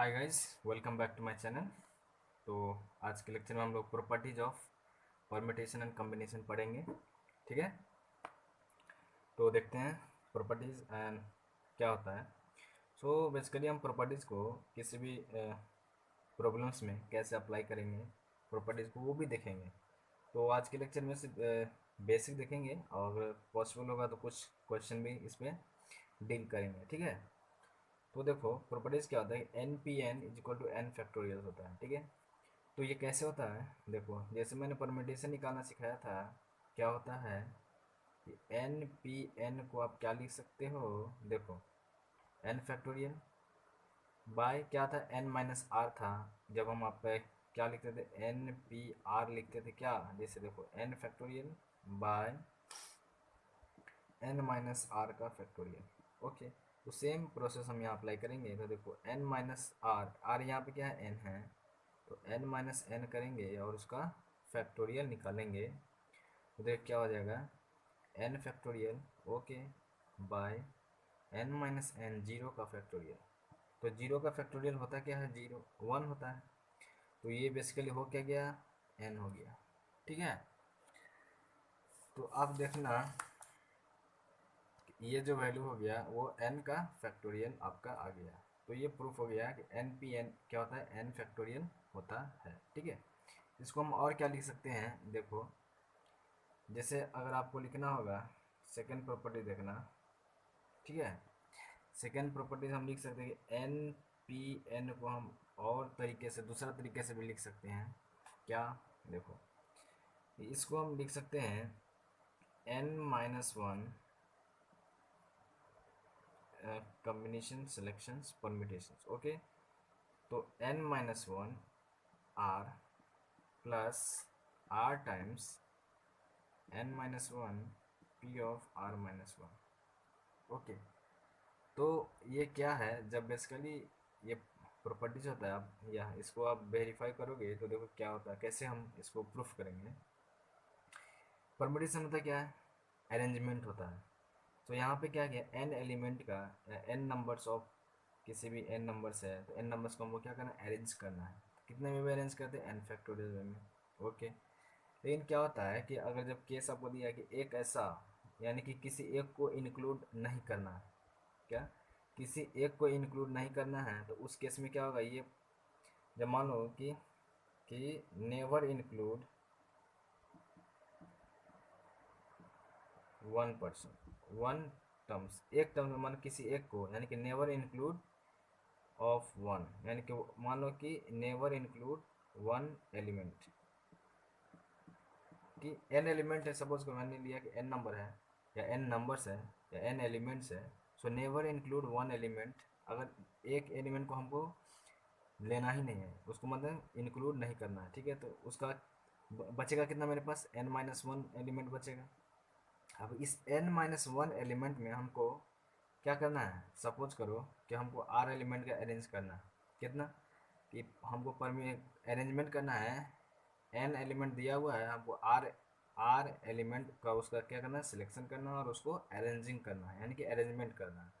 Hi guys, welcome back to my channel. तो आज के लेक्चर में हम लोग properties of permutation and combination पढ़ेंगे। ठीक है, तो देखते हैं प्रॉपर्टीज एंड क्या होता है। सो बेसिकली हम प्रॉपर्टीज़ को किसी भी प्रॉब्लम्स में कैसे अप्लाई करेंगे, प्रॉपर्टीज़ को वो भी देखेंगे। तो आज के लेक्चर में सिर्फ बेसिक देखेंगे और पॉसिबल होगा तो कुछ क्वेश्चन भी इसमें डील करेंगे। ठीक है, तो देखो प्रॉपर्टीज़ क्या होता है, N P N is equal to N factorial होता है। ठीक है, तो ये कैसे होता है, देखो जैसे मैंने परम्यूटेशन निकालना सिखाया था, क्या होता है कि एन पी एन को आप क्या लिख सकते हो, देखो एन फैक्टोरियल बाय क्या था, एन माइनस आर था। जब हम आप क्या लिखते थे, एन पी आर लिखते थे क्या, जैसे देखो N factorial by N minus R का फैक्टोरियल। ओके, तो सेम प्रोसेस हम यहाँ अप्लाई करेंगे। तो देखो एन माइनस आर, आर यहाँ पे क्या है, एन है, तो एन माइनस एन करेंगे और उसका फैक्टोरियल निकालेंगे। तो देख क्या हो जाएगा, N factorial okay by N minus N, zero का फैक्टोरियल। तो जीरो का फैक्टोरियल होता क्या है, जीरो वन होता है। तो ये बेसिकली हो क्या गया, एन हो गया। ठीक है, तो अब देखना ये जो वैल्यू हो गया वो एन का फैक्टोरियल आपका आ गया। तो ये प्रूफ हो गया कि एन पी एन क्या होता है, एन फैक्टोरियल होता है। ठीक है, इसको हम और क्या लिख सकते हैं, देखो जैसे अगर आपको लिखना होगा सेकेंड प्रॉपर्टी देखना। ठीक है, सेकेंड प्रॉपर्टीज हम लिख सकते हैं कि एन पी एन को हम और तरीके से, दूसरा तरीके से भी लिख सकते हैं। क्या, देखो इसको हम लिख सकते हैं N minus one combination selections permutations. Okay, तो N minus one R plus R times N minus one P of R minus one. Okay, तो ये क्या है, जब बेसिकली ये प्रॉपर्टीज होता है, आप या इसको आप वेरीफाई करोगे तो देखो क्या होता है, कैसे हम इसको प्रूफ करेंगे। परम्यूटेशन होता क्या है, अरेंजमेंट होता है। तो यहाँ पे क्या किया, एन एलिमेंट का एन नंबर्स ऑफ किसी भी एन नंबर्स है, तो एन नंबर्स को हमको क्या करना है, अरेंज करना है। कितने में भी अरेंज करते हैं, एन फैक्टोरियल वे में। ओके, लेकिन क्या होता है कि अगर जब केस आपको दिया है कि एक ऐसा, यानी कि किसी एक को इंक्लूड नहीं करना है, क्या किसी एक को इंक्लूड नहीं करना है, तो उस केस में क्या होगा, ये जब मान लो कि never include one person one terms, एक टर्म में मान किसी एक को, यानी कि नेवर इंक्लूड ऑफ वन, यानी कि मान लो कि नेवर इंक्लूड वन एलिमेंट, कि एन एलिमेंट है, सपोज को मैंने लिया कि एन नंबर है या एन नंबर्स है या एन एलिमेंट्स है। So never include one element, अगर एक एलिमेंट को हमको लेना ही नहीं है, उसको मतलब इंक्लूड नहीं करना है। ठीक है, तो उसका बचेगा कितना, मेरे पास एन माइनस वन एलिमेंट बचेगा। अब इस एन माइनस वन एलिमेंट में हमको क्या करना है, सपोज करो कि हमको आर एलिमेंट का अरेंज करना है। कितना, कि हमको अरेंजमेंट करना है, एन एलिमेंट दिया हुआ है, हमको आर आर एलिमेंट का उसका क्या करना है, सिलेक्शन करना है और उसको अरेंजिंग करना है, यानी कि अरेंजमेंट करना है।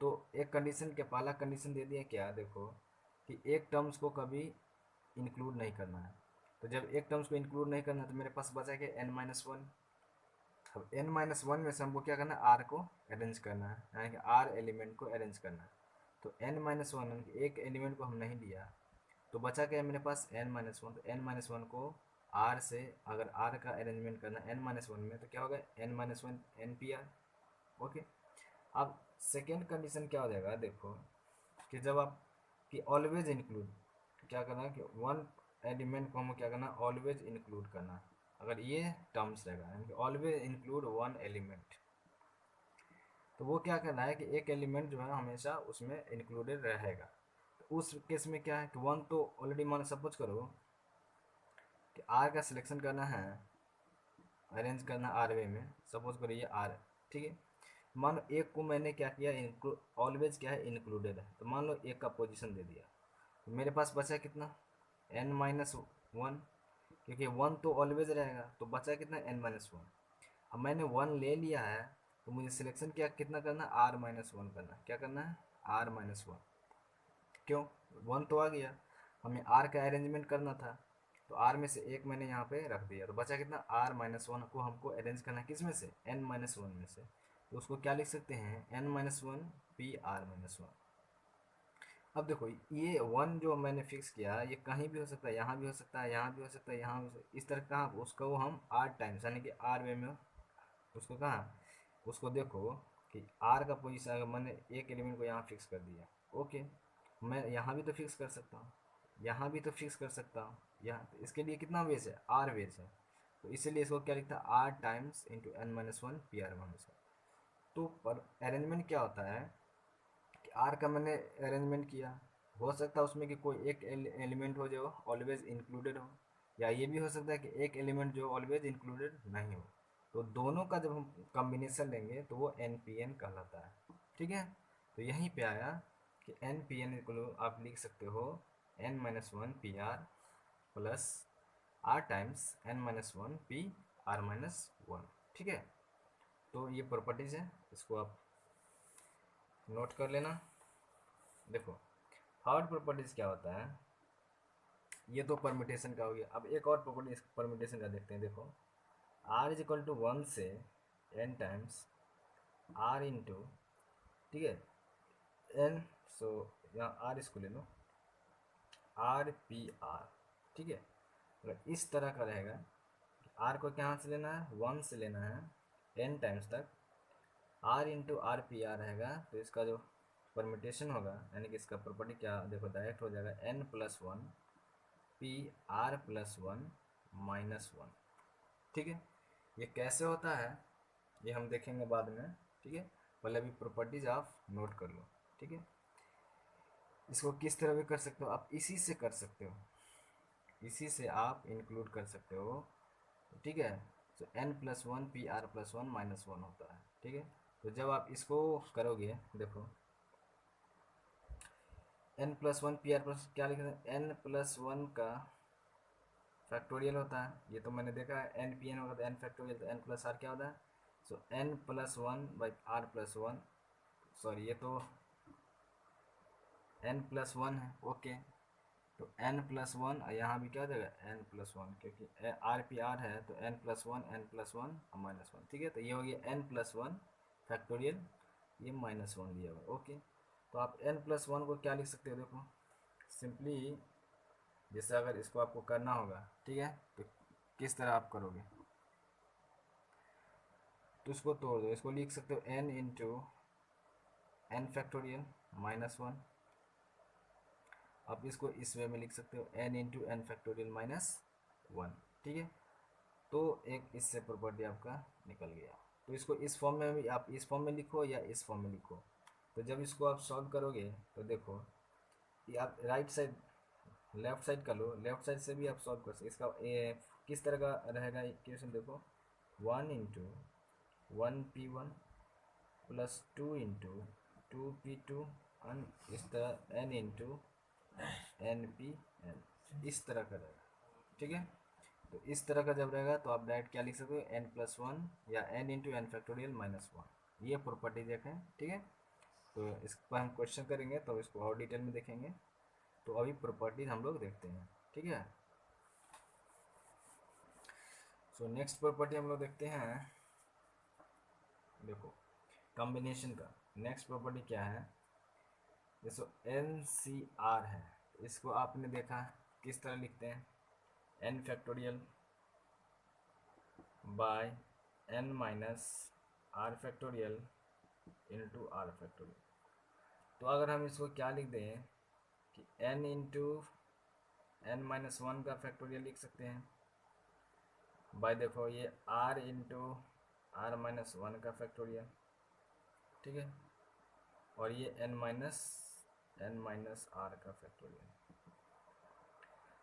तो एक कंडीशन के, पहला कंडीशन दे दिया क्या, देखो कि एक टर्म्स को कभी इंक्लूड नहीं करना है। तो जब एक टर्म्स को इंक्लूड नहीं करना है तो मेरे पास बचा क्या, एन माइनस वन। अब एन माइनस वन में से हमको क्या करना है, आर को अरेंज करना है, यानी कि आर एलिमेंट को अरेंज करना है। तो एन माइनस वन, एक एलिमेंट को हम नहीं लिया, तो बचा क्या है मेरे पास, एन माइनस वन। तो एन माइनस वन को आर से, अगर आर का अरेंजमेंट करना एन माइनस वन में, तो क्या होगा, N minus one N P R. Okay, अब सेकेंड कंडीशन क्या हो जाएगा, देखो कि जब आप कि ऑलवेज इंक्लूड, क्या करना है कि वन एलिमेंट को हम क्या करना, ऑलवेज इंक्लूड करना। अगर ये टर्म्स रहेगा, यानी कि ऑलवेज इंक्लूड वन एलिमेंट, तो वो क्या करना है कि एक एलिमेंट जो है हमेशा उसमें इंक्लूडेड रहेगा। तो उस केस में क्या है कि वन तो ऑलरेडी, मान सपोज करो कि आर का सिलेक्शन करना है, अरेंज करना आर वे में, सपोज करो ये आर है। ठीक है, मान लो एक को मैंने क्या किया, ऑलवेज क्या है, इंक्लूडेड है, तो मान लो एक का पोजीशन दे दिया, तो मेरे पास बचा कितना, एन माइनस वन, क्योंकि वन तो ऑलवेज रहेगा, तो बचा कितना, एन माइनस वन। अब मैंने वन ले लिया है, तो मुझे सिलेक्शन क्या कितना करना, आर माइनस वन करना, क्या करना है, आर माइनस वन। क्यों, 1 तो आ गया, हमें आर का अरेंजमेंट करना था, तो आर में से एक मैंने यहाँ पे रख दिया, तो बचा कितना, आर माइनस वन को हमको अरेंज करना है किस में से, एन माइनस वन में से। तो उसको क्या लिख सकते हैं, N minus one P R minus one. अब देखो ये वन जो मैंने फिक्स किया, ये कहीं भी हो सकता है, यहाँ भी हो सकता है, यहाँ भी हो सकता है, यहाँ भी हो सकता है, इस तरह कहाँ उसको हम आर टाइम्स यानी कि आर वे में उसको कहाँ, उसको देखो कि आर का पोजीशन अगर मैंने एक एलिमेंट को यहाँ फिक्स कर दिया, ओके, मैं यहाँ भी तो फिक्स कर सकता हूँ, यहाँ भी तो फिक्स कर सकता हूँ, यहाँ तो इसके लिए कितना वेज है, आर वेज है, तो इसीलिए इसको क्या लिखता है, R times into N minus one P R minus one. तो पर अरेंजमेंट क्या होता है कि आर का मैंने अरेंजमेंट किया, हो सकता है उसमें कि कोई एक एलिमेंट हो जो ऑलवेज इंक्लूडेड हो, या ये भी हो सकता है कि एक एलिमेंट जो ऑलवेज इंक्लूडेड नहीं हो। तो दोनों का जब हम कॉम्बिनेशन लेंगे तो वो एन पी एन कहलाता है, ठीक है। तो यहीं पे आया कि एन पी एन को आप लिख सकते हो N minus one P R plus R times N minus one P R minus one, ठीक है। तो ये प्रॉपर्टीज़ है, इसको आप नोट कर लेना। देखो थर्ड प्रॉपर्टीज क्या होता है, ये तो परम्यूटेशन का हो गया, अब एक और प्रॉपर्टी परम्यूटेशन का देखते हैं। देखो R is equal to one से एन टाइम्स आर इंटू, ठीक है, एन, सो यहाँ आर इसको ले लो, आर पी आर, ठीक है। अगर इस तरह का रहेगा, आर को कहाँ से लेना है, वन से लेना है एन टाइम्स तक, R into R P R रहेगा, तो इसका जो परम्यूटेशन होगा यानी कि इसका प्रॉपर्टी क्या, देखो डायरेक्ट हो जाएगा N plus one P R plus one minus one, ठीक है। ये कैसे होता है ये हम देखेंगे बाद में, ठीक है। पहले अभी प्रॉपर्टीज आप नोट कर लो, ठीक है। इसको किस तरह भी कर सकते हो आप, इसी से कर सकते हो, इसी से आप इंक्लूड कर सकते हो, ठीक है। तो N plus one P R plus one minus one होता है, ठीक है। तो जब आप इसको करोगे, देखो N plus one P R plus क्या लिख रहे हैं, एन प्लस वन का फैक्टोरियल होता है, ये तो मैंने देखा है, एन पी एन होगा तो एन फैक्टोरियल, तो एन प्लस आर क्या होता है, so N plus one by R plus one, sorry ये तो एन प्लस वन है, ओके। तो एन प्लस वन, यहाँ भी क्या हो जाएगा एन प्लस वन, क्योंकि आर पी आर है तो N plus one minus one, ठीक है। तो ये हो गया एन प्लस वन फैक्टोरियल, ये माइनस वन दिया हुआ, ओके। तो आप एन प्लस वन को क्या लिख सकते हो, देखो सिंपली, जैसे अगर इसको आपको करना होगा, ठीक है, तो किस तरह आप करोगे, तो इसको तोड़ दो, इसको लिख सकते हो N into N factorial minus one, आप इसको इस वे में लिख सकते हो N into N factorial minus one, ठीक है। तो एक इससे प्रॉपर्टी आपका निकल गया। तो इसको इस फॉर्म में भी आप इस फॉर्म में लिखो या इस फॉर्म में लिखो, तो जब इसको आप सॉल्व करोगे तो देखो ये आप राइट साइड लेफ्ट साइड का लो, लेफ्ट साइड से भी आप सॉल्व कर सकते, इसका किस तरह का रहेगा इक्वेशन, देखो one into one P one plus two into two P two, इस तरह N into N P N, इस तरह का रहेगा, ठीक है। तो इस तरह का जब रहेगा तो आप डायरेक्ट क्या लिख सकते हो, एन प्लस वन या N into N factorial minus one, ये प्रॉपर्टी देखें, ठीक है। तो इस पर हम क्वेश्चन करेंगे तो इसको और डिटेल में देखेंगे, तो अभी प्रॉपर्टीज हम लोग देखते हैं, ठीक है। सो नेक्स्ट प्रॉपर्टी हम लोग देखते हैं, देखो कॉम्बिनेशन का नेक्स्ट प्रॉपर्टी क्या है, जैसे एन सी आर है, इसको आपने देखा किस तरह लिखते हैं, N factorial by N minus R factorial into R factorial. तो अगर हम इसको क्या लिख दें कि N into N minus one का फैक्टोरियल लिख सकते हैं, बाय देखो ये R into R minus one का फैक्टोरियल, ठीक है, और ये एन माइनस आर का फैक्टोरियल।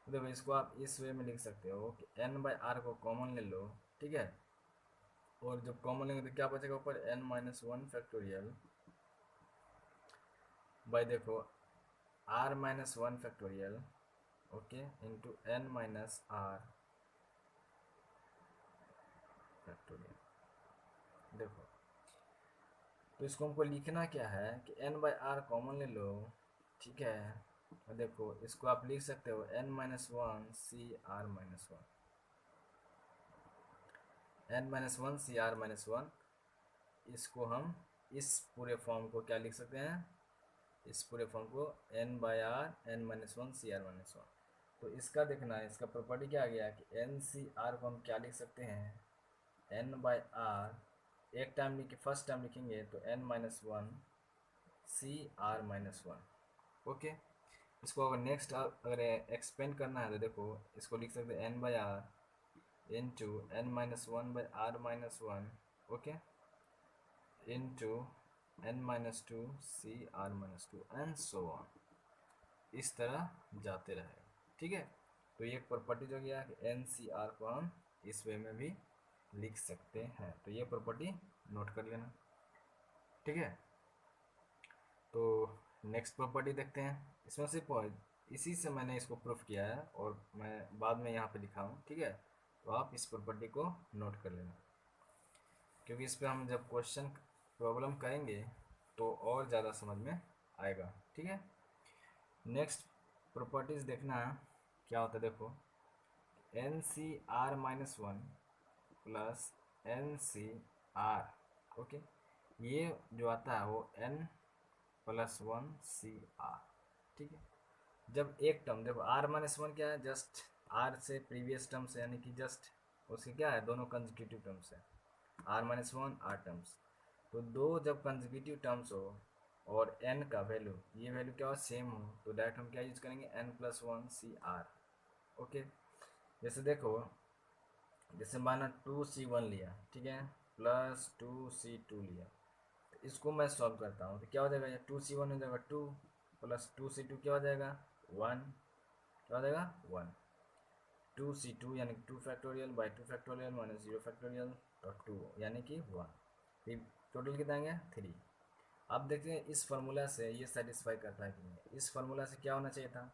देखो इसको आप इस वे में लिख सकते हो कि एन बाई आर को कॉमन ले लो, ठीक है, और जब कॉमन लेंगे तो क्या बचेगा ऊपर, N minus one factorial by देखो R minus one factorial, okay, into N minus R factorial. देखो तो इसको हमको लिखना क्या है कि एन बाई आर कॉमन ले लो, ठीक है, देखो इसको आप लिख सकते हो n-1 CR-1, n-1 CR-1। इसको हम इस पूरे फॉर्म को क्या लिख सकते हैं, इस पूरे फॉर्म को n/r n-1 CR-1। तो इसका देखना है, इसका प्रॉपर्टी क्या आ गया कि NCR को हम क्या लिख सकते हैं, n/r। एक टाइम लिखे, फर्स्ट टाइम लिखेंगे तो n-1 CR-1। ओके। इसको अगर नेक्स्ट अगर एक्सपेंड करना है तो देखो इसको लिख सकते हैं n/r into n-1/r-1, okay, into n-2 CR-2 and so on, इस तरह जाते रहेगा। ठीक है, तो ये प्रॉपर्टी जो गया कि NCR को हम इस वे में भी लिख सकते हैं, तो ये प्रॉपर्टी नोट कर लेना। ठीक है, तो नेक्स्ट प्रॉपर्टी देखते हैं। इसमें सिर्फ इसी से मैंने इसको प्रूफ किया है और मैं बाद में यहाँ पे लिखा हूँ। ठीक है, तो आप इस प्रॉपर्टी को नोट कर लेना, क्योंकि इस पर हम जब क्वेश्चन प्रॉब्लम करेंगे तो और ज़्यादा समझ में आएगा। ठीक है, नेक्स्ट प्रॉपर्टीज़ देखना क्या होता है। देखो NCR-1 प्लस NCR, ओके, ये जो आता है वो n+1 CR। ठीक है, जब एक टर्म देखो r-1 क्या है, जस्ट r से प्रीवियस टर्म से, यानी कि जस्ट उसके क्या है, दोनों कंसेक्यूटिव टर्म्स है, r-1 r टर्म्स। तो दो जब कंसेक्यूटिव टर्म्स हो और n का वैल्यू, ये वैल्यू क्या हो, सेम हो, तो डायरेक्ट हम क्या यूज करेंगे, n+1 CR। ओके, जैसे देखो, जैसे माना 2C1 लिया, ठीक है, प्लस 2C2 लिया, तो इसको मैं सॉल्व करता हूँ तो क्या हो जाएगा, ये 2C1 हो जाएगा 2, प्लस 2C2 क्या हो जाएगा 1, क्या हो जाएगा 1, 2C2 यानी 2 फैक्टोरियल/2 फैक्टोरियल माइनस 0 फैक्टोरियल, तो 2 यानी कि 1, फिर टोटल कितना आएंगे 3। अब देखते हैं इस फार्मूला से ये सेटिस्फाई करता है कि नहीं। इस फार्मूला से क्या होना चाहिए था,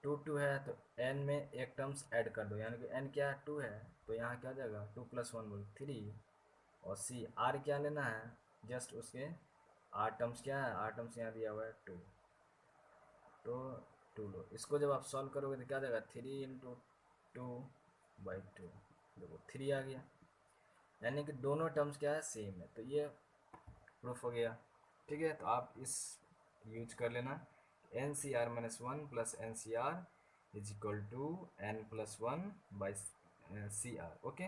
2 है तो n में एक टर्म्स ऐड कर दो, यानी कि n क्या है 2 है, तो यहाँ क्या हो जाएगा 2+1 बोल 3, और सी आर क्या लेना है, जस्ट उसके आर टर्म्स क्या है, आर टर्म्स यहाँ दिया हुआ है 2, तो 2 लो। इसको जब आप सॉल्व करोगे तो क्या हो जाएगा 3 × 2/2, देखो 3 आ गया, यानी कि दोनों टर्म्स क्या है सेम है, तो ये प्रूफ हो गया। ठीक है, तो आप इस यूज कर लेना, NCR-1 plus NCR is equal to n+1/CR। Okay,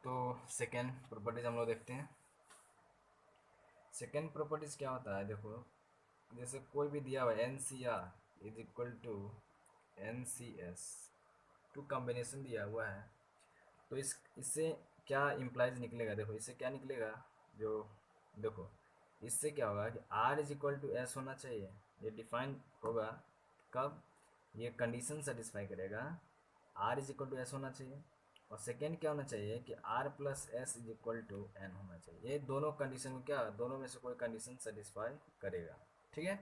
तो सेकेंड प्रॉपर्टीज हम लोग देखते हैं। सेकेंड प्रॉपर्टीज क्या होता है, देखो जैसे कोई भी दिया हुआ है NCR is equal to NCS, two combination दिया हुआ है, तो इससे क्या इम्प्लाइज निकलेगा, देखो इससे क्या निकलेगा, जो देखो इससे क्या होगा कि R is equal to S होना चाहिए, ये डिफाइन होगा कब, ये कंडीशन सेटिस्फाई करेगा, R is equal to S होना चाहिए, और सेकेंड क्या होना चाहिए कि R+S is equal to N होना चाहिए। ये दोनों कंडीशन में क्या, दोनों में से कोई कंडीशन सेटिस्फाई करेगा। ठीक है,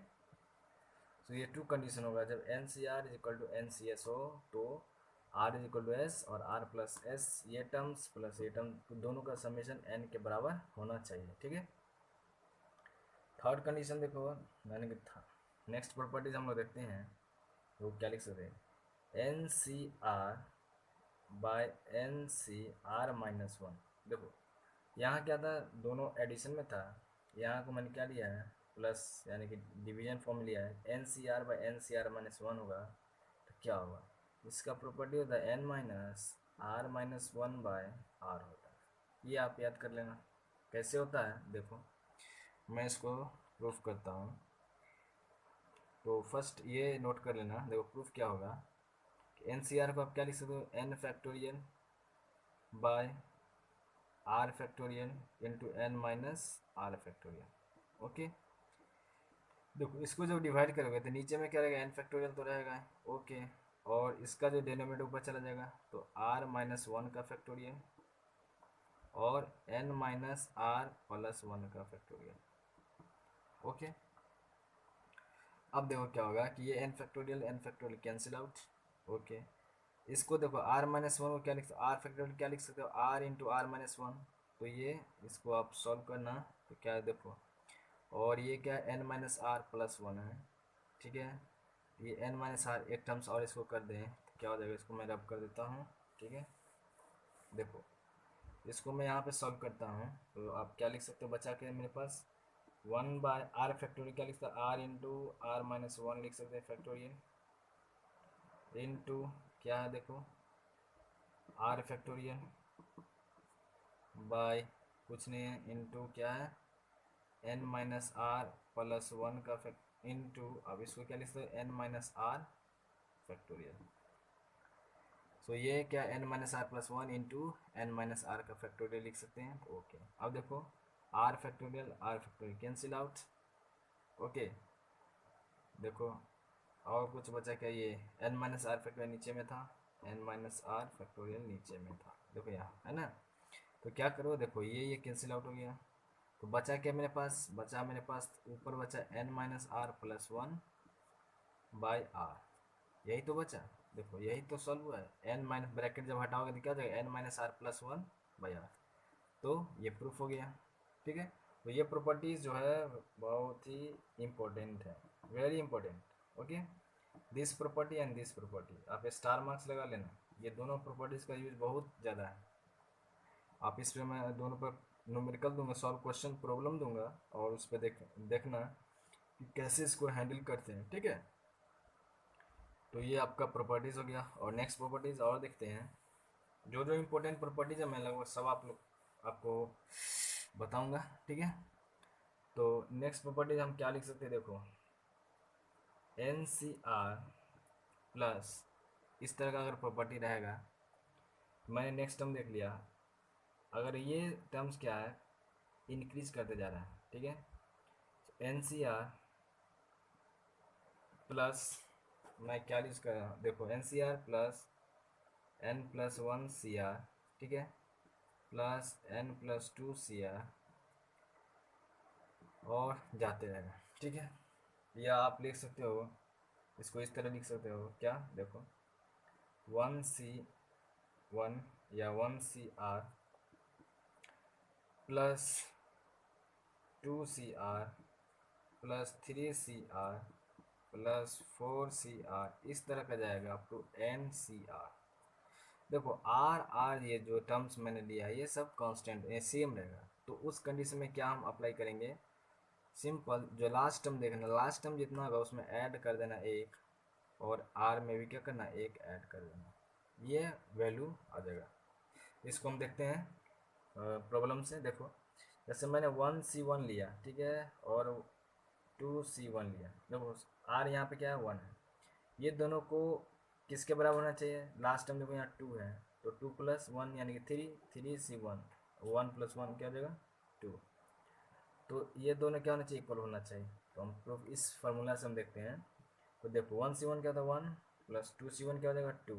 तो ये 2 कंडीशन होगा, जब NCR is equal to NCS हो तो R is equal to S, और R+S ये टर्म्स प्लस ये टर्म दोनों का समेशन n के बराबर होना चाहिए। ठीक है, थर्ड कंडीशन देखो, यानी कि नेक्स्ट प्रॉपर्टीज हम लोग देखते हैं, वो क्या लिख सकते हैं, NCR/NCR-1। देखो यहाँ क्या था, दोनों एडिशन में था, यहाँ को मैंने क्या लिया है प्लस, यानी कि डिवीजन फॉर्म लिया है, NCR/NCR-1 होगा, तो क्या होगा, इसका प्रॉपर्टी होता है n-R-1/R होता है। ये आप याद कर लेना कैसे होता है। देखो मैं इसको प्रूफ करता हूँ, तो फर्स्ट ये नोट कर लेना। देखो प्रूफ क्या होगा कि NCR को आप क्या लिख सकते हो, n⁻r⁴ इंटू n-r⁴। ओके, देखो इसको जब डिवाइड करोगे तो नीचे में क्या रहेगा, n⁻ तो रहेगा। ओके, और इसका जो डिनोमिनेटर ऊपर चला जाएगा तो r-1 का फैक्टोरियल और n-r+1 का फैक्टोरियल। ओके, अब देखो क्या होगा कि ये n⁻कैंसिल आउट। ओके, इसको देखो r-1 को क्या लिख सकते हो, r⁴ क्या लिख सकते हो, r इंटू r-1, तो ये इसको आप सॉल्व करना तो क्या है देखो, और ये क्या है n-r+1 है, ठीक है। ये n माइनस आर एक टर्म्स और इसको कर दें तो क्या हो जाएगा, इसको मैं रब कर देता हूँ। ठीक है, देखो इसको मैं यहाँ पे सॉल्व करता हूँ तो आप क्या लिख सकते हो, बचा के मेरे पास 1/r फैक्टोरियल, क्या लिख सकते हैं, r into R minus one लिख सकते हैं फैक्टोरियल, इंटू क्या है देखो r फैक्टोरियल बाय कुछ नहीं है इंटू क्या है n minus R plus one का फैक्ट इंटू, अब इसको क्या लिख सकते हैं, n minus R factorial. So ये क्या n minus R plus one into N minus R का फैक्टोरियल लिख सकते हैं। ओके, अब देखो r factorial cancel out. Okay, देखो और कुछ बचा क्या, ये n माइनस आर फैक्टोरियल नीचे में था, n माइनस आर फैक्टोरियल नीचे में था, देखो यहाँ है ना। तो क्या करो, देखो ये कैंसिल आउट हो गया, तो बचा क्या मेरे पास, बचा मेरे पास ऊपर बचा n minus R plus one by R, यही तो बचा। देखो यही तो सॉल्व हुआ है, n माइनस ब्रैकेट जब हटाओगे तो क्या हो जाएगा, n minus R plus one by R. तो ये प्रूफ हो गया। ठीक है, तो ये प्रॉपर्टीज जो है बहुत ही इम्पोर्टेंट है, very important. Okay, this property and this property, आप स्टार मार्क्स लगा लेना, ये दोनों प्रॉपर्टीज का यूज बहुत ज़्यादा है। आप इस पे मैं दोनों पर न्यूमेरिकल दूंगा, सॉल्व क्वेश्चन प्रॉब्लम दूंगा, और उस पर देखना कि कैसे इसको हैंडल करते हैं। ठीक है, तो ये आपका प्रॉपर्टीज़ हो गया, और नेक्स्ट प्रॉपर्टीज़ और देखते हैं। जो जो इम्पोर्टेंट प्रॉपर्टीज़ है मैं लगभग सब आपको बताऊंगा। ठीक है, तो नेक्स्ट प्रॉपर्टीज हम क्या लिख सकते हैं, देखो एन सी आर प्लस, इस तरह का अगर प्रॉपर्टी रहेगा, मैंने नेक्स्ट टर्म देख लिया, अगर ये टर्म्स क्या है, इंक्रीज करते जा रहा है। ठीक है, एन सी आर प्लस, मैं क्या लिख कर रहा हूँ, देखो N C R plus N plus one C R, ठीक है, plus N plus two C R, और जाते रहेगा। ठीक है, या आप लिख सकते हो इसको इस तरह लिख सकते हो, क्या देखो वन सी वन या one C R plus two C R plus three C R plus four C R, इस तरह का जाएगा up to N C R. देखो आर आर ये जो टर्म्स मैंने लिया है ये सब कांस्टेंट ये सेम रहेगा, तो उस कंडीशन में क्या हम अप्लाई करेंगे, सिंपल जो लास्ट टर्म देखना, लास्ट टर्म जितना होगा उसमें ऐड कर देना एक, और आर में भी क्या करना, एक ऐड कर देना, ये वैल्यू आ जाएगा। इसको हम देखते हैं प्रॉब्लम से। देखो जैसे मैंने वन सी वन लिया, ठीक है, और टू सी वन लिया, देखो आर यहाँ पे क्या है, वन है, ये दोनों को किसके बराबर होना चाहिए, लास्ट टाइम देखो यहाँ टू है, तो टू प्लस वन यानी कि three, three C one, one plus one क्या हो जाएगा टू, तो ये दोनों क्या होना चाहिए, इक्वल होना चाहिए। तो हम प्रूफ इस फार्मूला से हम देखते हैं, तो देखो वन सी वन क्या था, वन प्लस टू सी वन क्या हो जाएगा टू,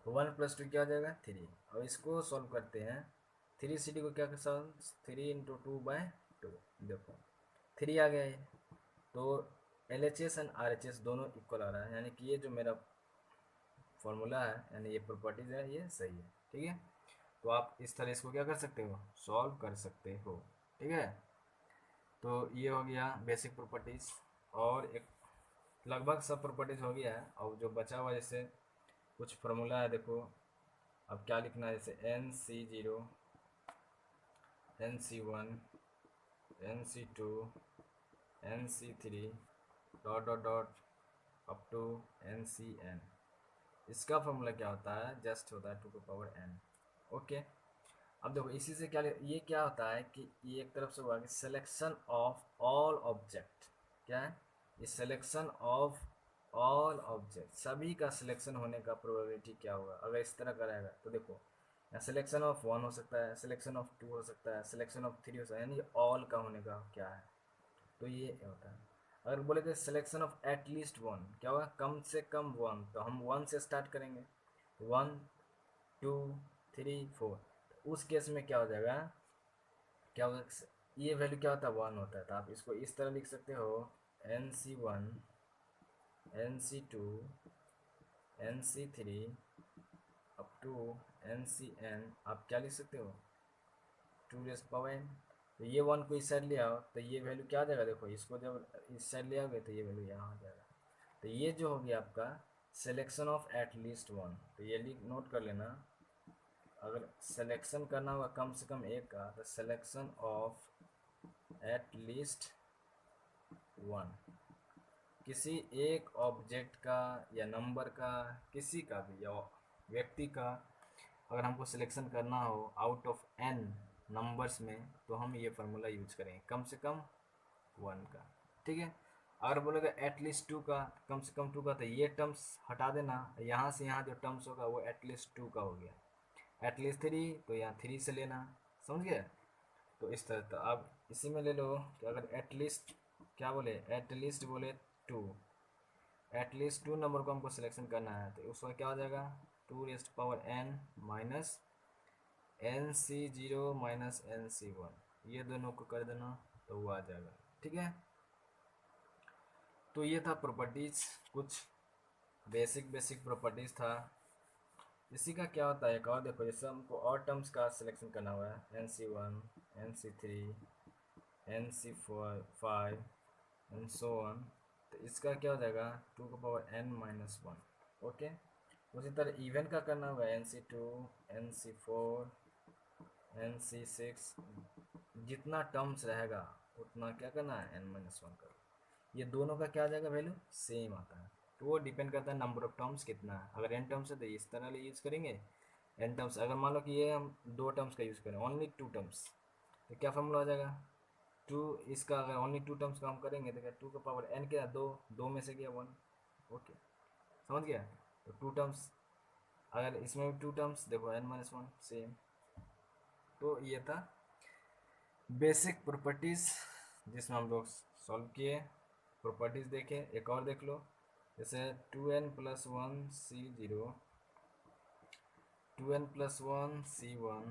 तो वन प्लस टू क्या हो जाएगा थ्री। अब इसको सॉल्व करते हैं, थ्री सी डी को क्या कर solve, three into two by two, देखो थ्री आ गया है, तो L H S and R H S दोनों इक्वल आ रहा है, यानी कि ये जो मेरा फॉर्मूला है यानी ये प्रॉपर्टीज है ये सही है। ठीक है, तो आप इस तरह इसको क्या कर सकते हो, सॉल्व कर सकते हो। ठीक है, तो ये हो गया बेसिक प्रॉपर्टीज, और एक लगभग सब प्रॉपर्टीज हो गया है, और जो बचा हुआ जैसे कुछ फार्मूला है, देखो अब क्या लिखना है, जैसे N C zero, N C one, N C two, N C three, dot dot dot up to N C N, इसका फॉर्मूला क्या होता है, जस्ट होता है two to power N. Okay, अब देखो इसी से क्या ये क्या होता है कि ये एक तरफ से हुआ कि सिलेक्शन ऑफ ऑल ऑब्जेक्ट, क्या है ये, सिलेक्शन ऑफ ऑल ऑब्जेक्ट, सभी का सिलेक्शन होने का प्रोबेबिलिटी क्या होगा, अगर इस तरह का रहेगा तो देखो यहाँ सिलेक्शन ऑफ वन हो सकता है, सिलेक्शन ऑफ टू हो सकता है, सिलेक्शन ऑफ थ्री हो सकता है, यानी ऑल का होने का क्या है, तो ये होता है। अगर बोले तो सिलेक्शन ऑफ एटलीस्ट वन, क्या होगा, कम से कम वन, तो हम वन से स्टार्ट करेंगे, वन टू थ्री फोर, उस केस में क्या हो जाएगा, क्या होगा, ये वैल्यू क्या होता है, वन होता है, तो आप इसको इस तरह लिख सकते हो, N C one, N C two, N C three, up to N C N, आप क्या लिख सकते हो, टू रेस पावर एन, तो ये 1 को इस साइड ले आओ तो ये वैल्यू क्या आ जाएगा, देखो इसको जब इस साइड ले आओगे तो ये वैल्यू यहाँ आ जाएगा। तो ये जो हो गया आपका सिलेक्शन ऑफ एटलीस्ट 1। तो ये लिख नोट कर लेना, अगर सिलेक्शन करना होगा कम से कम एक का तो सिलेक्शन ऑफ एटलीस्ट 1, किसी एक ऑब्जेक्ट का या नंबर का, किसी का भी या व्यक्ति का अगर हमको सिलेक्शन करना हो आउट ऑफ n नंबर्स में, तो हम ये फार्मूला यूज करेंगे, कम से कम 1 का। ठीक है, अगर बोलेगा एटलीस्ट 2 का, कम से कम 2 का, तो ये टर्म्स हटा देना, यहाँ से यहाँ जो टर्म्स होगा वो एटलीस्ट 2 का हो गया। एटलीस्ट 3 तो यहाँ 3 से लेना, समझ गए। तो इस तरह, तो अब इसी में ले लो कि अगर एटलीस्ट क्या बोले, एटलीस्ट बोले 2, एटलीस्ट 2 नंबर को हमको सिलेक्शन करना है, तो उसका क्या हो जाएगा 2n minus NC0 minus NC1, ये दोनों को कर देना तो वो आ जाएगा। ठीक है, तो ये था प्रॉपर्टीज, कुछ बेसिक प्रॉपर्टीज था। इसी का क्या होता है एक और देखो, जैसे हमको और टर्म्स का सिलेक्शन करना हुआ है NC1 NC3 NC5 and so on, तो इसका क्या हो जाएगा 2n-1। ओके, उसी तरह इवन का करना होगा NC2 NC4 NC6, जितना टर्म्स रहेगा उतना क्या करना है n-1 का। ये दोनों का क्या आ जाएगा वैल्यू सेम आता है, तो वो डिपेंड करता है नंबर ऑफ टर्म्स कितना है। अगर n टर्म्स है तो इस तरह ले यूज़ करेंगे, n टर्म्स अगर मान लो कि ये हम 2 टर्म्स का यूज़ करें, ओनली 2 टर्म्स, तो क्या फॉर्मूला आ जाएगा 2, इसका अगर ओनली 2 टर्म्स का हम करेंगे तो क्या 2 का पावर n क्या 2, 2 में से गया 1। ओके, समझ गया। तो 2 टर्म्स, अगर इसमें भी 2 टर्म्स देखो n-1 सेम। तो ये था बेसिक प्रॉपर्टीज़ जिसमें हम लोग सॉल्व किए, प्रॉपर्टीज़ देखे। एक और देख लो, जैसे 2n+1 C0 2n+1 C1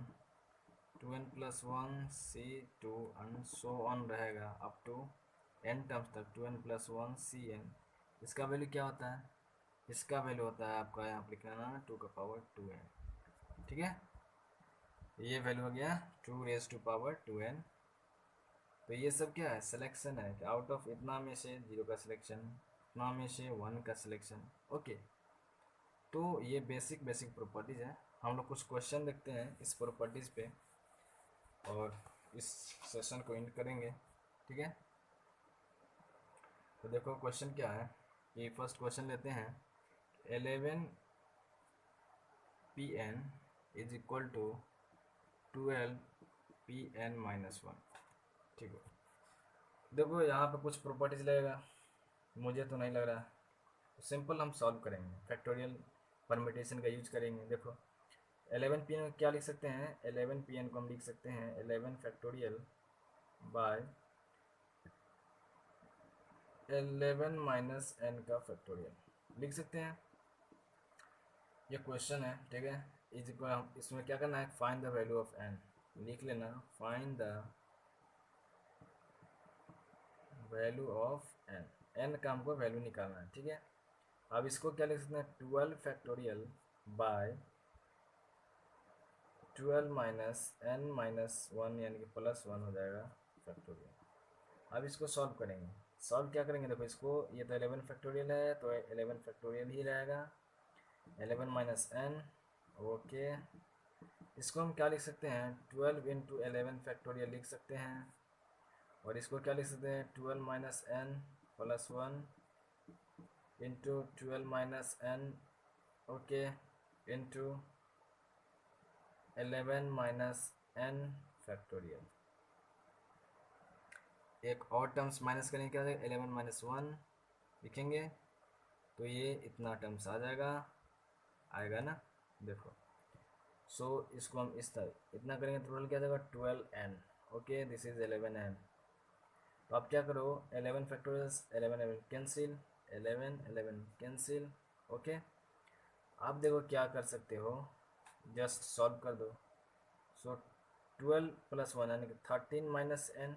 2n+1 C2 and so on रहेगा अप टू n टर्म्स तक 2n+1 Cn। इसका वैल्यू क्या होता है, इसका वैल्यू होता है आपका यहाँ पर लिखना 2n। ठीक है, ये वैल्यू हो गया 2n। तो ये सब क्या है सिलेक्शन है कि आउट ऑफ इतना में से 0 का सिलेक्शन, इतना में से 1 का सिलेक्शन। ओके, तो ये बेसिक प्रॉपर्टीज़ है। हम लोग कुछ क्वेश्चन देखते हैं इस प्रॉपर्टीज़ पे और इस सेशन को एंड करेंगे। ठीक है, तो देखो क्वेश्चन क्या है, ये फर्स्ट क्वेश्चन लेते हैं 11 Pn is equal to 12 Pn-1। ठीक है, देखो यहाँ पे कुछ प्रॉपर्टीज लगेगा, मुझे तो नहीं लग रहा, सिंपल हम सॉल्व करेंगे, फैक्टोरियल परमिटेशन का यूज करेंगे। देखो 11 Pn क्या लिख सकते हैं, 11 Pn को हम लिख सकते हैं 11 फैक्टोरियल बाय 11 माइनस n का फैक्टोरियल लिख सकते हैं। ये क्वेश्चन है, ठीक है। इज इक्वल, हम इसमें क्या करना है find the value of n, लिख लेना find the value of n का हमको वैल्यू निकालना है। ठीक है, अब इसको क्या लिख सकते हैं 12 फैक्टोरियल बाय 12 माइनस n-1 यानी कि +1 हो जाएगा फैक्टोरियल। अब इसको सॉल्व करेंगे, सॉल्व क्या करेंगे, देखो इसको, ये तो 11 फैक्टोरियल है तो 11 फैक्टोरियल ही रहेगा, 11 माइनस n। ओके, इसको हम क्या लिख सकते हैं 12 इंटू 11 फैक्टोरियल लिख सकते हैं, और इसको क्या लिख सकते हैं 12 minus n+1 into 12 minus n, okay, into 11 minus n factorial. एक और टर्म्स माइनस करेंगे, क्या 11 माइनस 1 लिखेंगे तो ये इतना टर्म्स आ जाएगा, आएगा ना, देखो। सो इसको हम इस तरह इतना करेंगे, टोटल क्या जाएगा 12n। Okay, this is 11n। तो आप क्या करो 11 फैक्टोरियल 11 कैंसिल, 11 कैंसिल। ओके, आप देखो क्या कर सकते हो, जस्ट सॉल्व कर दो। सो 12+1 यानी कि 13 minus n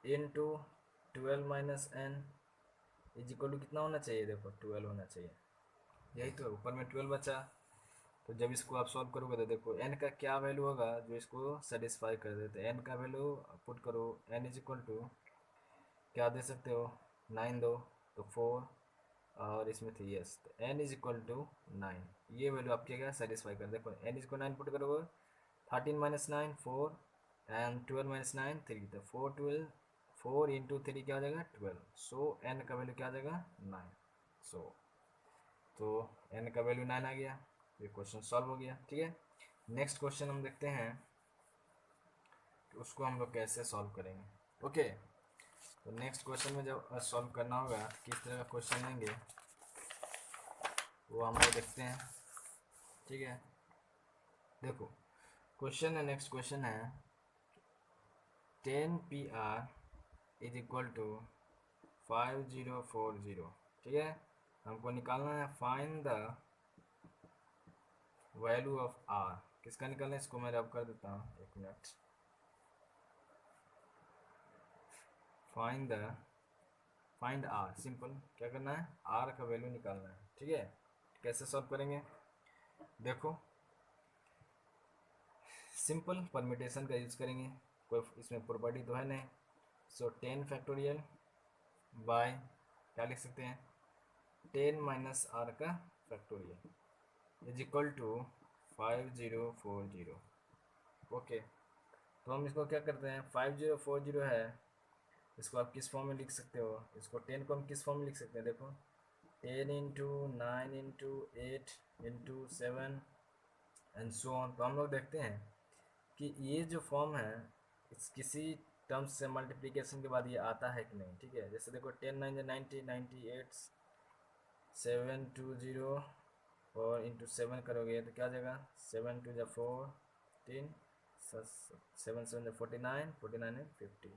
into 12 minus n is equal to कितना होना चाहिए, देखो 12 होना चाहिए, यही तो ऊपर में 12 बचा, तो जब इसको आप सॉल्व करोगे तो देखो n का क्या वैल्यू होगा जो इसको सेटिस्फाई कर देते हैं। n का वैल्यू पुट करो, n इज इक्वल टू क्या दे सकते हो, 9 दो तो 4 और इसमें 3s, तो n इज इक्वल टू 9। ये वैल्यू आपके क्या सेटिस्फाई कर, देखो n इज इक्वल 9 पुट करोगे, 13 माइनस 9 4 एंड 12 माइनस 9 3, तो 4 12 4 इंटू 3 क्या हो जाएगा 12। सो n का वैल्यू क्या आ जाएगा 9। सो तो n का वैल्यू 9 आ गया, ये क्वेश्चन सॉल्व हो गया। ठीक है, नेक्स्ट क्वेश्चन हम देखते हैं कि उसको हम लोग कैसे सॉल्व करेंगे। ओके, तो नेक्स्ट क्वेश्चन में जब सॉल्व करना होगा किस तरह का क्वेश्चन लेंगे वो हम लोग देखते हैं। ठीक है, देखो क्वेश्चन है, नेक्स्ट क्वेश्चन है 10 PR इज इक्वल टू 5040। ठीक है, हमको निकालना है find the value of r। किसका निकालना है, इसको मैं रब कर देता हूँ, एक मिनट। फाइंड r, सिंपल क्या करना है, r का वैल्यू निकालना है। ठीक है, कैसे सॉल्व करेंगे, देखो सिंपल परमिटेशन का यूज़ करेंगे, कोई इसमें प्रॉपर्टी तो है नहीं। सो 10 फैक्टोरियल बाय क्या लिख सकते हैं 10 माइनस आर का factorial is equal to 5040। Okay, तो हम इसको क्या करते हैं, 5040 है, इसको आप किस फॉर्म में लिख सकते हो, इसको 10 को हम किस फॉर्म में लिख सकते हैं, देखो 10 into 9 into 8 into 7 and so on. तो हम लोग देखते हैं कि ये जो फॉर्म है इस किसी टर्म्स से मल्टीप्लिकेशन के बाद ये आता है कि नहीं। ठीक है, जैसे देखो 10 9 90 98 720 और इंटू 7 करोगे तो क्या आ जाएगा 7 2 14 7 7 49 49 है 50।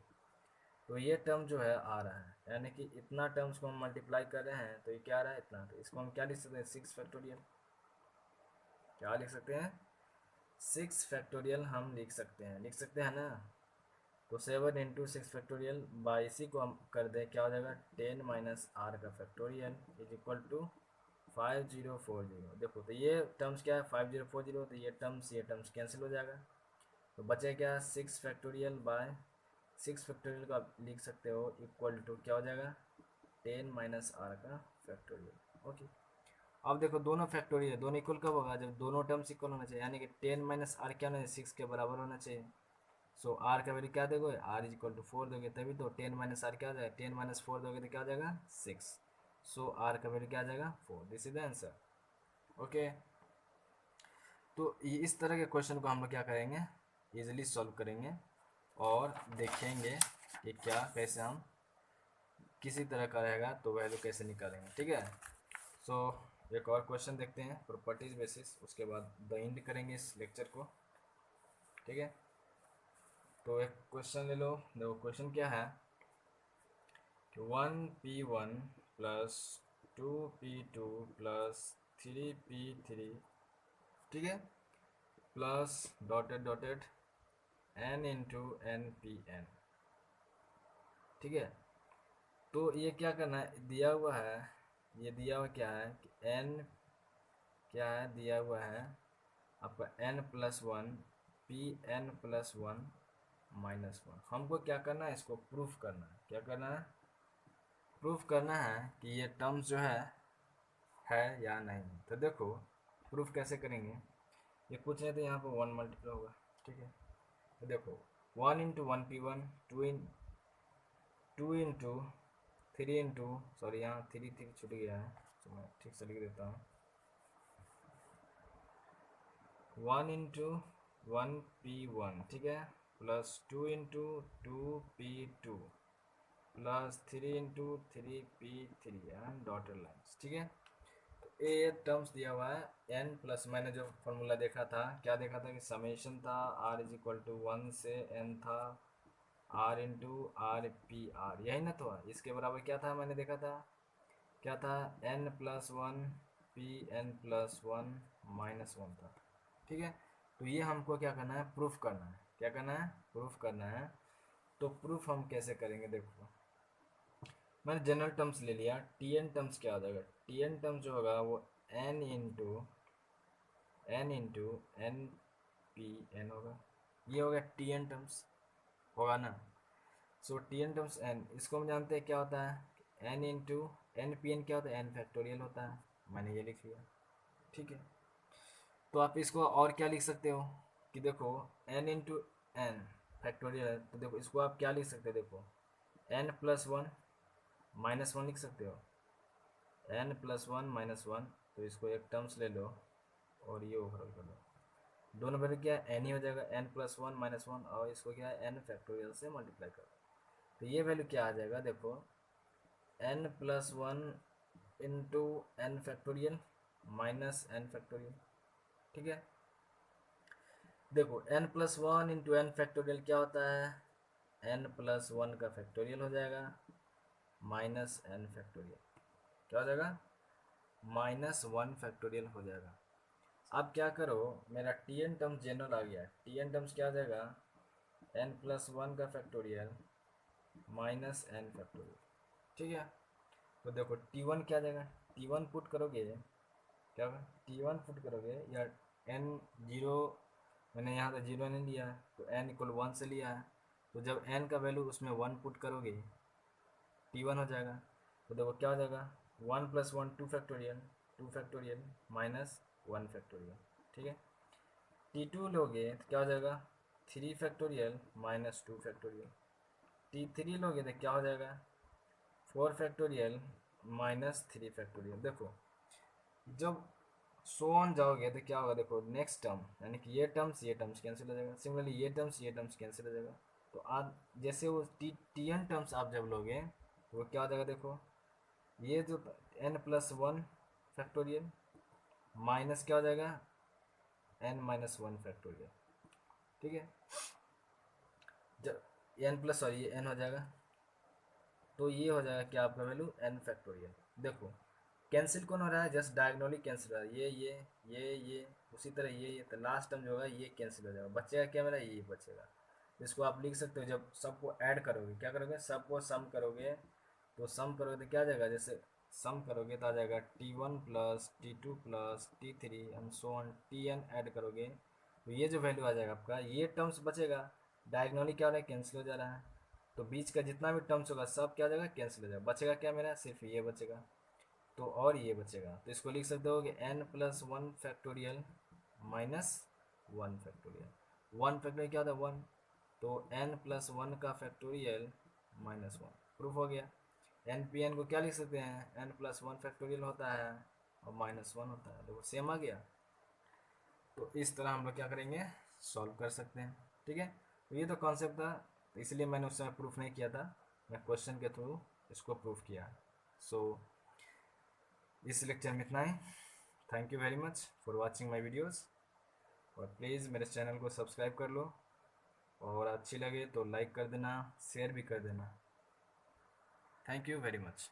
तो ये टर्म जो है आ रहा है, यानी कि इतना टर्म्स को हम मल्टीप्लाई कर रहे हैं तो ये क्या आ रहा है इतना, तो इसको हम क्या लिख सकते हैं 6 फैक्टोरियल। क्या लिख सकते हैं 6 फैक्टोरियल हम लिख सकते हैं ना। तो 7 इंटू 6 फैक्टोरियल बाई इसी को हम कर दें, क्या हो जाएगा 10 माइनस आर का फैक्टोरियल इज इक्वल टू 5040। देखो तो ये टर्म्स क्या है 5040, तो ये टर्म्स कैंसिल हो जाएगा, तो बचे क्या 6 फैक्टोरियल बाय 6 फैक्टोरियल का आप लिख सकते हो इक्वल टू क्या हो जाएगा 10 माइनस आर का फैक्टोरियल। ओके, अब देखो दोनों फैक्टोरियल दोनों इक्वल कब होगा, जब दोनों टर्म्स इक्वल होना चाहिए, यानी कि 10 माइनस आर क्या होना चाहिए 6 के बराबर होना चाहिए। सो आर का वैल्यू क्या दोगे, आर इज इक्वल टू 4 दोगे तभी तो 10 माइनस आर क्या हो जाएगा 10 माइनस 4 दोगे तो क्या हो जाएगा 6। सो आर का वैल्यू क्या आ जाएगा 4। This is the answer. Okay, तो इस तरह के क्वेश्चन को हम लोग क्या करेंगे इजीली सॉल्व करेंगे और देखेंगे कि क्या कैसे हम किसी तरह का रहेगा तो वैल्यू कैसे निकालेंगे। ठीक है, सो एक और क्वेश्चन देखते हैं प्रॉपर्टीज बेसिस, उसके बाद द एंड करेंगे इस लेक्चर को। ठीक है, तो एक क्वेश्चन ले लो, देखो क्वेश्चन क्या है कि 1p1 plus 2p2 plus 3p3, ठीक है, plus dotted dotted n into N P N. ठीक है, तो ये क्या करना है, दिया हुआ है, ये दिया हुआ क्या है कि n क्या है दिया हुआ है आपका n plus 1 P N plus 1 minus 1। हमको क्या करना है, इसको प्रूफ करना है। क्या करना है, प्रूफ करना है कि ये टर्म्स जो है या नहीं। तो देखो प्रूफ कैसे करेंगे, ये कुछ नहीं तो यहाँ पर 1 मल्टीप्लाई होगा। ठीक है, तो देखो 1 into 1p1 2 into 3 into sorry यहाँ 3 छूट गया है तो मैं ठीक से लिख देता हूँ 1 इंटू 1p1, ठीक है, plus 2 into 2p2 plus 3 into 3p3 and dotted lines. ठीक है, तो ये टर्म्स दिया हुआ है n प्लस, मैंने जो फॉर्मूला देखा था क्या देखा था कि समेशन था r इज इक्वल टू 1 से n था r into R P are, यही ना, तो इसके बराबर क्या था मैंने देखा था, क्या था n plus 1 P N plus 1 minus 1 था। ठीक है, तो ये हमको क्या करना है प्रूफ करना है। क्या करना है प्रूफ करना है। तो प्रूफ हम कैसे करेंगे, देखो मैंने जनरल टर्म्स ले लिया, टी एन टर्म्स क्या हो जाएगा, टी एन टर्म्स जो होगा वो n into N into N P N होगा, ये हो गया टी एन टर्म्स होगा ना। So T N terms N, इसको हम जानते हैं क्या होता है, N into N P N क्या होता है, एन फैक्टोरियल होता है, मैंने ये लिख लिया। ठीक है, तो आप इसको और क्या लिख सकते हो कि देखो एन इंटू एन फैक्टोरियल है, तो देखो इसको आप क्या लिख सकते हो, देखो N plus one minus one लिख सकते हो, N plus one minus one, तो इसको एक टर्म्स ले लो और ये ओवरऑल कर लो, दोनों वैल्यू क्या है एन ही हो जाएगा, N plus one minus one, और इसको क्या है एन फैक्टोरियल से मल्टीप्लाई करो, तो ये वैल्यू क्या आ जाएगा, देखो N plus one into N factorial minus N factorial. ठीक है, देखो N plus one into N factorial क्या होता है, एन प्लस वन का फैक्टोरियल हो जाएगा माइनस एन फैक्टोरियल, क्या हो जाएगा, माइनस वन फैक्टोरियल हो जाएगा। अब क्या करो, मेरा टी एन टर्म्स जनरल आ गया, टी एन टर्म्स क्या आ जाएगा, एन प्लस वन का फैक्टोरियल माइनस एन फैक्टोरियल। ठीक है, तो देखो टी वन क्या आ जाएगा, टी वन पुट करोगे, क्या होगा टी वन पुट करोगे, या एन जीरो, मैंने यहाँ तो जीरो नहीं लिया तो एन इक्वल वन से लिया है, तो जब एन का वैल्यू उसमें वन पुट करोगे टी वन हो जाएगा, तो देखो क्या हो जाएगा, one plus one two factorial minus one factorial. ठीक है, टी टू लोगे तो क्या हो जाएगा, three factorial minus two factorial, T three लोगे तो क्या हो जाएगा, four factorial minus three factorial. देखो जब सो ऑन जाओगे तो क्या होगा, देखो नेक्स्ट टर्म यानी कि ये टर्म्स कैंसिल हो जाएगा, सिमिलरली ये टर्म्स कैंसिल हो जाएगा, तो आज जैसे वो टी एन टर्म्स आप जब लोगे तो वो क्या हो जाएगा, देखो ये जो N plus one factorial minus क्या हो जाएगा, एन माइनस वन फैक्टोरियल। ठीक है, जब एन प्लस सॉरी ये एन हो जाएगा, तो ये हो जाएगा क्या आपका वैल्यू एन फैक्टोरियल। देखो कैंसिल कौन हो रहा है, जस्ट डायगोनली कैंसिल हो रहा है, ये उसी तरह ये तो लास्ट टर्म जो होगा ये कैंसिल हो जाएगा, बचेगा क्या मेरा, ये बचेगा। इसको आप लिख सकते हो, जब सबको ऐड करोगे क्या करोगे, सबको सम करोगे, तो सम करोगे तो क्या आ जाएगा, जैसे सम करोगे तो आ जाएगा T one plus T two plus T three and so on T N add करोगे, तो ये जो वैल्यू आ जाएगा आपका, ये टर्म्स बचेगा, डायगोनली क्या हो रहा है कैंसिल हो जा रहा है, तो बीच का जितना भी टर्म्स होगा सब क्या हो जाएगा कैंसिल हो जाएगा, बचेगा क्या मेरा, सिर्फ ये बचेगा, तो और ये बचेगा, तो इसको लिख सकते हो कि N plus one factorial minus one factorial, one factorial क्या होता है वन, तो एन प्लस वन का फैक्टोरियल माइनस वन, प्रूफ हो गया। एन पी एन को क्या लिख सकते हैं, एन प्लस वन फैक्टोरियल होता है और माइनस वन होता है, देखो सेम आ गया। तो इस तरह हम लोग क्या करेंगे, सॉल्व कर सकते हैं। ठीक है, तो ये तो कॉन्सेप्ट था, तो इसलिए मैंने उस समय प्रूफ नहीं किया था, मैं क्वेश्चन के थ्रू इसको प्रूफ किया। सो इस लेक्चर में इतना ही। Thank you very much for watching my videos, और प्लीज़ मेरे चैनल को सब्सक्राइब कर लो, और अच्छी लगे तो लाइक कर देना, शेयर भी कर देना। Thank you very much.